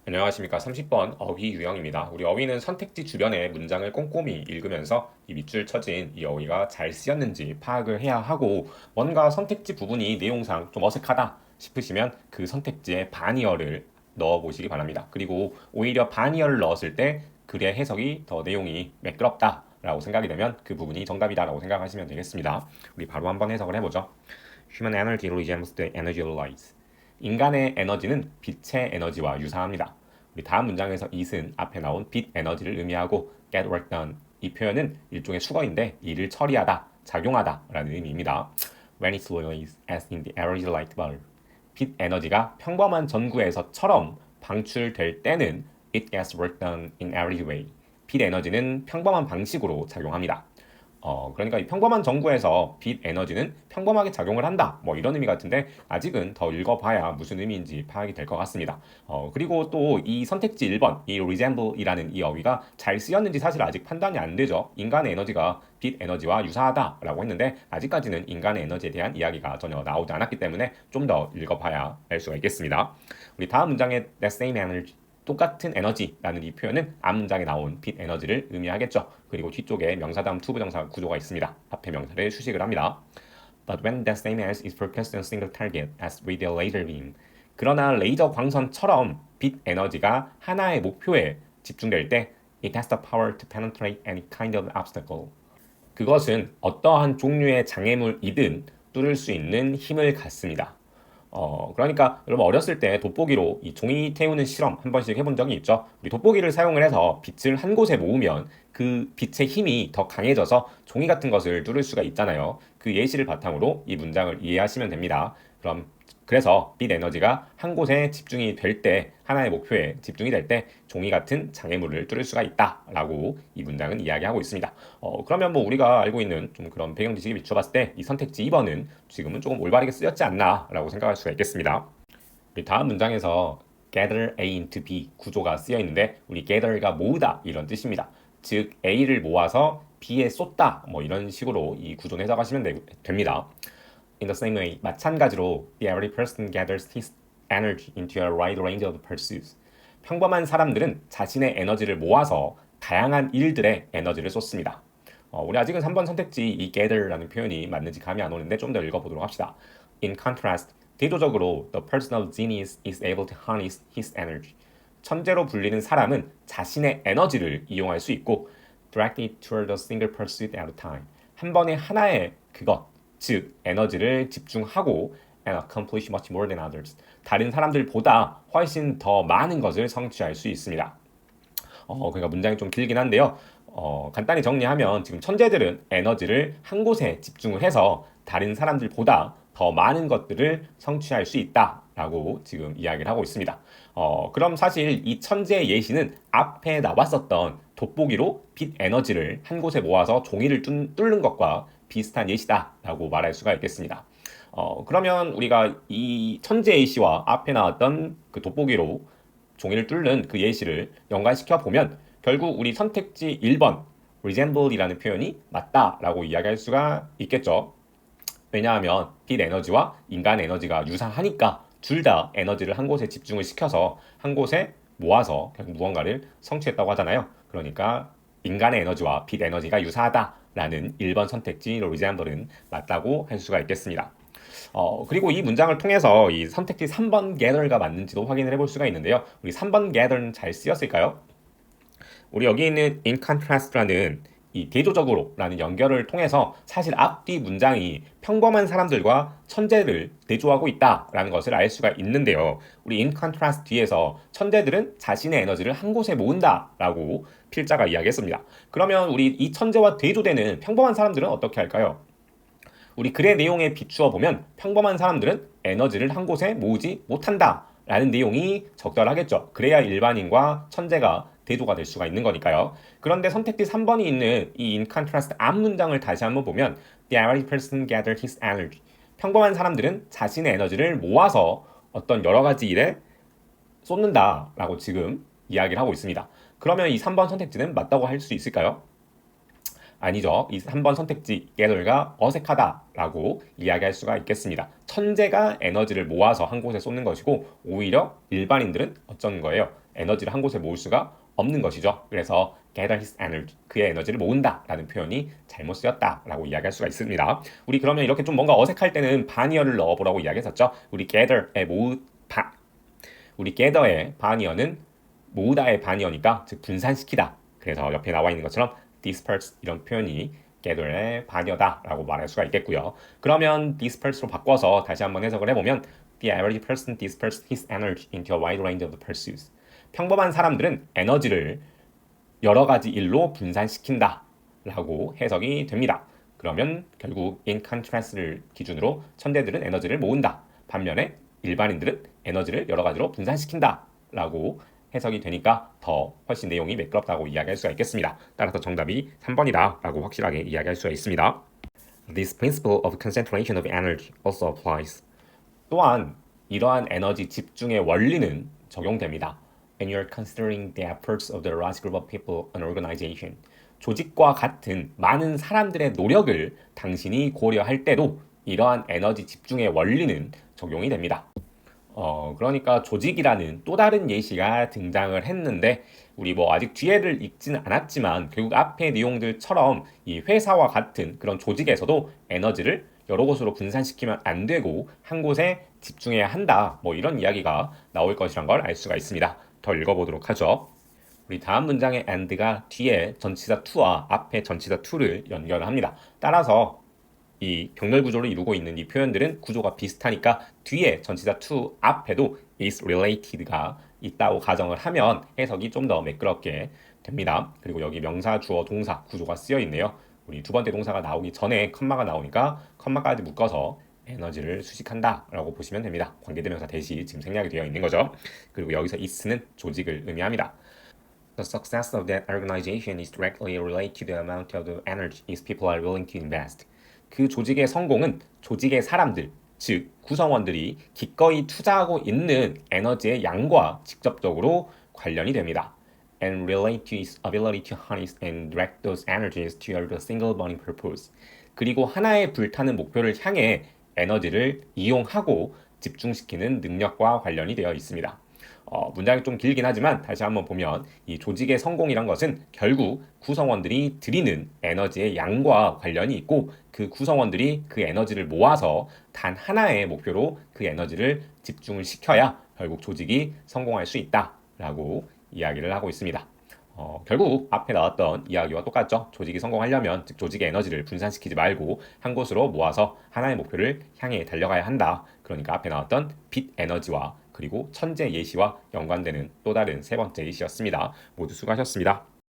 안녕하십니까. 30번 어휘 유형입니다. 우리 어휘는 선택지 주변의 문장을 꼼꼼히 읽으면서 이 밑줄 쳐진 이 어휘가 잘 쓰였는지 파악을 해야 하고, 뭔가 선택지 부분이 내용상 좀 어색하다 싶으시면 그 선택지에 반이어를 넣어 보시기 바랍니다. 그리고 오히려 반이어를 넣었을 때 글의 해석이 더 내용이 매끄럽다 라고 생각이 되면 그 부분이 정답이다라고 생각하시면 되겠습니다. 우리 바로 한번 해석을 해보죠. Human energy resembles the energy of light. 인간의 에너지는 빛의 에너지와 유사합니다. 우리 다음 문장에서 it은 앞에 나온 빛 에너지를 의미하고 get work done, 이 표현은 일종의 수거인데 일을 처리하다, 작용하다 라는 의미입니다. When it's released as in the average light bulb, 빛 에너지가 평범한 전구에서처럼 방출될 때는 it gets work done in average way. 빛 에너지는 평범한 방식으로 작용합니다. 그러니까 이 평범한 전구에서 빛 에너지는 평범하게 작용을 한다. 뭐 이런 의미 같은데 아직은 더 읽어봐야 무슨 의미인지 파악이 될 것 같습니다. 그리고 또 이 선택지 1번, 이 resemble이라는 이 어휘가 잘 쓰였는지 사실 아직 판단이 안 되죠. 인간의 에너지가 빛 에너지와 유사하다라고 했는데 아직까지는 인간의 에너지에 대한 이야기가 전혀 나오지 않았기 때문에 좀 더 읽어봐야 알 수가 있겠습니다. 우리 다음 문장의 that same energy, 똑같은 에너지라는 이 표현은 앞 문장에 나온 빛 에너지를 의미하겠죠. 그리고 뒤쪽에 명사다음 투부정사 구조가 있습니다. 앞에 명사를 수식을 합니다. But when that same energy is focused on a single target, as with a laser beam. 그러나 레이저 광선처럼 빛 에너지가 하나의 목표에 집중될 때 it has the power to penetrate any kind of obstacle. 그것은 어떠한 종류의 장애물이든 뚫을 수 있는 힘을 갖습니다. 그러니까 여러분 어렸을 때 돋보기로 이 종이 태우는 실험 한 번씩 해본 적이 있죠. 우리 돋보기를 사용을 해서 빛을 한 곳에 모으면 그 빛의 힘이 더 강해져서 종이 같은 것을 뚫을 수가 있잖아요. 그 예시를 바탕으로 이 문장을 이해하시면 됩니다. 그래서 빛 에너지가 한 곳에 집중이 될 때, 하나의 목표에 집중이 될 때 종이 같은 장애물을 뚫을 수가 있다라고 이 문장은 이야기하고 있습니다. 그러면 뭐 우리가 알고 있는 좀 그런 배경 지식에 비춰봤을 때 이 선택지 2번은 지금은 조금 올바르게 쓰였지 않나라고 생각할 수가 있겠습니다. 우리 다음 문장에서 gather A into B 구조가 쓰여 있는데 우리 gather가 모으다 이런 뜻입니다. 즉 A를 모아서 B에 쏟다 뭐 이런 식으로 이 구조는 해석하시면 됩니다. In the same way, 마찬가지로 the average person gathers his energy into a wide range of pursuits. 평범한 사람들은 자신의 에너지를 모아서 다양한 일들에 에너지를 쏟습니다. 우리 아직은 3번 선택지 이 gather라는 표현이 맞는지 감이 안 오는데 좀 더 읽어보도록 합시다. In contrast, 대조적으로 the person of genius is able to harness his energy. 천재로 불리는 사람은 자신의 에너지를 이용할 수 있고 direct it toward a single pursuit at a time. 한 번에 하나의 그것, 즉 에너지를 집중하고 and accomplish much more than others. 다른 사람들보다 훨씬 더 많은 것을 성취할 수 있습니다. 그러니까 문장이 좀 길긴 한데요. 간단히 정리하면 지금 천재들은 에너지를 한 곳에 집중을 해서 다른 사람들보다 더 많은 것들을 성취할 수 있다라고 지금 이야기를 하고 있습니다. 그럼 사실 이 천재의 예시는 앞에 나왔었던 돋보기로 빛 에너지를 한 곳에 모아서 종이를 뚫는 것과 비슷한 예시다라고 말할 수가 있겠습니다. 그러면 우리가 이 천재 예시와 앞에 나왔던 그 돋보기로 종이를 뚫는 그 예시를 연관시켜 보면 결국 우리 선택지 1번 resemble이라는 표현이 맞다라고 이야기할 수가 있겠죠. 왜냐하면 빛 에너지와 인간 에너지가 유사하니까 둘 다 에너지를 한 곳에 집중을 시켜서 한 곳에 모아서 결국 무언가를 성취했다고 하잖아요. 그러니까 인간의 에너지와 빛 에너지가 유사하다라는 1번 선택지 resemble은 맞다고 할 수가 있겠습니다. 그리고 이 문장을 통해서 이 선택지 3번 gather가 맞는지도 확인을 해볼 수가 있는데요. 우리 3번 gather는 잘 쓰였을까요? 우리 여기 있는 in contrast라는 이 대조적으로라는 연결을 통해서 사실 앞뒤 문장이 평범한 사람들과 천재를 대조하고 있다라는 것을 알 수가 있는데요. 우리 in contrast 뒤에서 천재들은 자신의 에너지를 한 곳에 모은다라고 필자가 이야기했습니다. 그러면 우리 이 천재와 대조되는 평범한 사람들은 어떻게 할까요? 우리 글의 내용에 비추어 보면 평범한 사람들은 에너지를 한 곳에 모으지 못한다 라는 내용이 적절하겠죠. 그래야 일반인과 천재가 대조가 될 수가 있는 거니까요. 그런데 선택지 3번이 있는 이 in contrast 앞 문장을 다시 한번 보면 the average person gathered his energy. 평범한 사람들은 자신의 에너지를 모아서 어떤 여러 가지 일에 쏟는다라고 지금 이야기를 하고 있습니다. 그러면 이 3번 선택지는 맞다고 할 수 있을까요? 아니죠. 이 3번 선택지 gather가 어색하다라고 이야기할 수가 있겠습니다. 천재가 에너지를 모아서 한 곳에 쏟는 것이고 오히려 일반인들은 어쩌는 거예요? 에너지를 한 곳에 모을 수가 없는 것이죠. 그래서 gather his energy, 그의 에너지를 모은다라는 표현이 잘못 쓰였다라고 이야기할 수가 있습니다. 우리 그러면 이렇게 좀 뭔가 어색할 때는 반이어를 넣어보라고 이야기했었죠. 우리 gather의 반이어는 모으다의 반이어니까 즉 분산시키다. 그래서 옆에 나와 있는 것처럼 disperse 이런 표현이 gather의 반이어다라고 말할 수가 있겠고요. 그러면 disperse로 바꿔서 다시 한번 해석을 해보면 The average person disperses his energy into a wide range of pursuits. 평범한 사람들은 에너지를 여러 가지 일로 분산시킨다 라고 해석이 됩니다. 그러면 결국 in contrast를 기준으로 천재들은 에너지를 모은다. 반면에 일반인들은 에너지를 여러 가지로 분산시킨다 라고 해석이 되니까 더 훨씬 내용이 매끄럽다고 이야기할 수가 있겠습니다. 따라서 정답이 3번이다 라고 확실하게 이야기할 수가 있습니다. This principle of concentration of energy also applies. 또한 이러한 에너지 집중의 원리는 적용됩니다. And you're considering the efforts of the large group of people and organization. 조직과 같은 많은 사람들의 노력을 당신이 고려할 때도 이러한 에너지 집중의 원리는 적용이 됩니다. 그러니까 조직이라는 또 다른 예시가 등장을 했는데 우리 뭐 아직 뒤에를 읽지는 않았지만 결국 앞의 내용들처럼 이 회사와 같은 그런 조직에서도 에너지를 여러 곳으로 분산시키면 안 되고 한 곳에 집중해야 한다. 뭐 이런 이야기가 나올 것이란 걸 알 수가 있습니다. 더 읽어보도록 하죠. 우리 다음 문장의 and가 뒤에 전치사 to와 앞에 전치사 to를 연결합니다. 따라서 이 병렬 구조를 이루고 있는 이 표현들은 구조가 비슷하니까 뒤에 전치사 to 앞에도 is related가 있다고 가정을 하면 해석이 좀 더 매끄럽게 됩니다. 그리고 여기 명사, 주어, 동사 구조가 쓰여 있네요. 우리 두 번째 동사가 나오기 전에 컴마가 나오니까 컴마까지 묶어서 에너지를 수식한다 라고 보시면 됩니다. 관계대명사 대시 지금 생략이 되어 있는 거죠. 그리고 여기서 is는 조직을 의미합니다. The success of that organization is directly related to the amount of energy its people are willing to invest. 그 조직의 성공은 조직의 사람들, 즉 구성원들이 기꺼이 투자하고 있는 에너지의 양과 직접적으로 관련이 됩니다. And relate to its ability to harness and direct those energies toward a single burning purpose. 그리고 하나의 불타는 목표를 향해 에너지를 이용하고 집중시키는 능력과 관련이 되어 있습니다. 문장이 좀 길긴 하지만 다시 한번 보면 이 조직의 성공이란 것은 결국 구성원들이 드리는 에너지의 양과 관련이 있고 그 구성원들이 그 에너지를 모아서 단 하나의 목표로 그 에너지를 집중을 시켜야 결국 조직이 성공할 수 있다라고 이야기를 하고 있습니다. 결국 앞에 나왔던 이야기와 똑같죠. 조직이 성공하려면 즉 조직의 에너지를 분산시키지 말고 한 곳으로 모아서 하나의 목표를 향해 달려가야 한다. 그러니까 앞에 나왔던 빛 에너지와 그리고 천재 예시와 연관되는 또 다른 세 번째 예시였습니다. 모두 수고하셨습니다.